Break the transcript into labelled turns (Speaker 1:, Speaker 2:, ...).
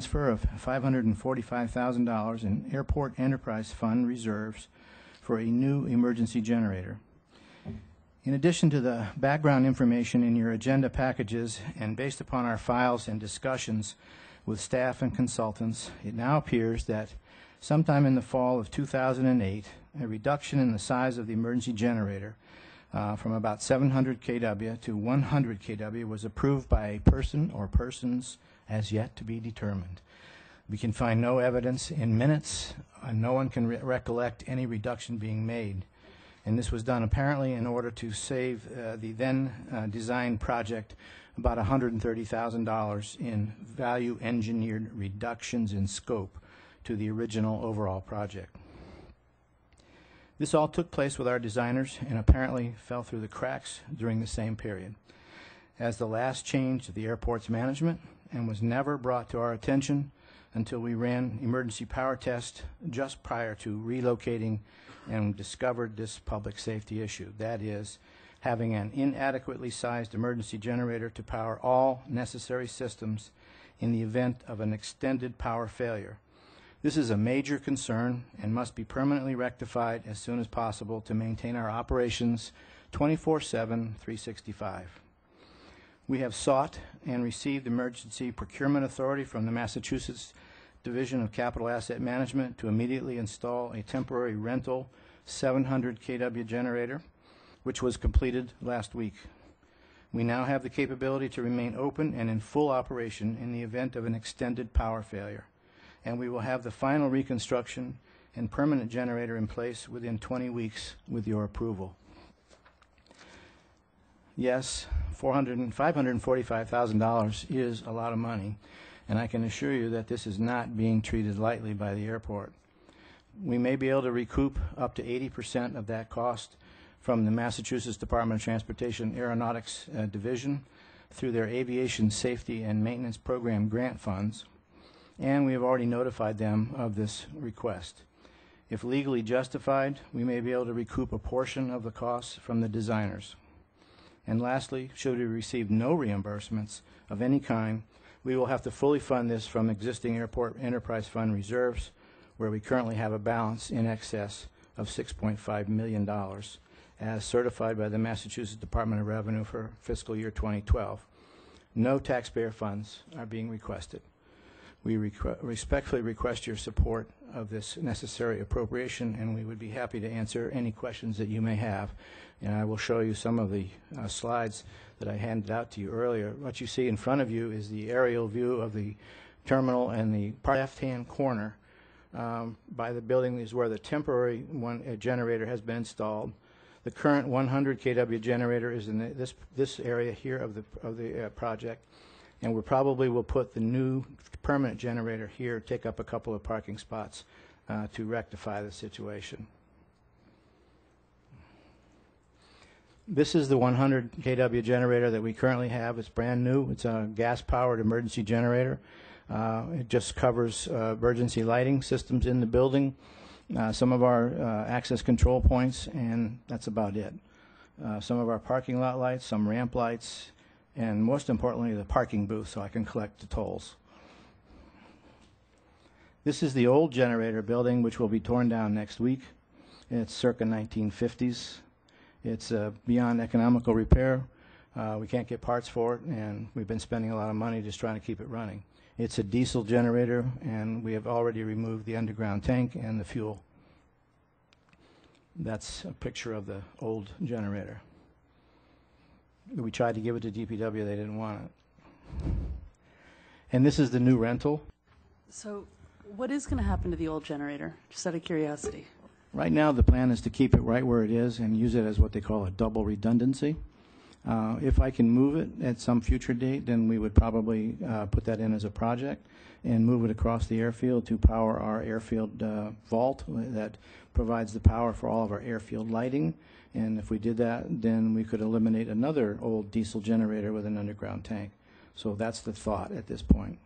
Speaker 1: transfer of $545,000 in Airport Enterprise Fund reserves for a new emergency generator. In addition to the background information in your agenda packages and based upon our files and discussions with staff and consultants, it now appears that sometime in the fall of 2008, a reduction in the size of the emergency generator from about 700 kW to 100 kW was approved by a person or persons as yet to be determined. We can find no evidence in minutes, and no one can recollect any reduction being made. And this was done apparently in order to save the then designed project about $130,000 in value engineered reductions in scope to the original overall project. This all took place with our designers and apparently fell through the cracks during the same period as the last change to the airport's management, and was never brought to our attention until we ran emergency power test just prior to relocating and discovered this public safety issue. That is, having an inadequately sized emergency generator to power all necessary systems in the event of an extended power failure. This is a major concern and must be permanently rectified as soon as possible to maintain our operations 24/7, 365. We have sought and received emergency procurement authority from the Massachusetts Division of Capital Asset Management to immediately install a temporary rental 700 kW generator, which was completed last week. We now have the capability to remain open and in full operation in the event of an extended power failure, and we will have the final reconstruction and permanent generator in place within 20 weeks with your approval. Yes, $545,000 is a lot of money, and I can assure you that this is not being treated lightly by the airport. We may be able to recoup up to 80% of that cost from the Massachusetts Department of Transportation Aeronautics Division through their Aviation Safety and Maintenance Program grant funds, and we have already notified them of this request. If legally justified, we may be able to recoup a portion of the costs from the designers. And lastly, should we receive no reimbursements of any kind, we will have to fully fund this from existing Airport Enterprise Fund reserves, where we currently have a balance in excess of $6.5 million, as certified by the Massachusetts Department of Revenue for fiscal year 2012. No taxpayer funds are being requested. We respectfully request your support of this necessary appropriation, and we would be happy to answer any questions that you may have. And I will show you some of the slides that I handed out to you earlier. What you see in front of you is the aerial view of the terminal, and the left-hand corner by the building is where the temporary generator has been installed. The current 100 kW generator is in this area here of the project, and we probably will put the new permanent generator here, take up a couple of parking spots to rectify the situation. This is the 100 kW generator that we currently have. It's brand new. It's a gas-powered emergency generator. It just covers emergency lighting systems in the building, some of our access control points, and that's about it. Some of our parking lot lights, some ramp lights, and most importantly, the parking booth so I can collect the tolls. This is the old generator building, which will be torn down next week. It's circa 1950s. It's beyond economical repair. We can't get parts for it, and we've been spending a lot of money just trying to keep it running. It's a diesel generator, and we have already removed the underground tank and the fuel. That's a picture of the old generator. We tried to give it to DPW. They didn't want it. And this is the new rental.
Speaker 2: So what is going to happen to the old generator, just out of curiosity?
Speaker 1: Right now, the plan is to keep it right where it is and use it as what they call a double redundancy. If I can move it at some future date, then we would probably put that in as a project and move it across the airfield to power our airfield vault that provides the power for all of our airfield lighting. And if we did that, then we could eliminate another old diesel generator with an underground tank. So that's the thought at this point.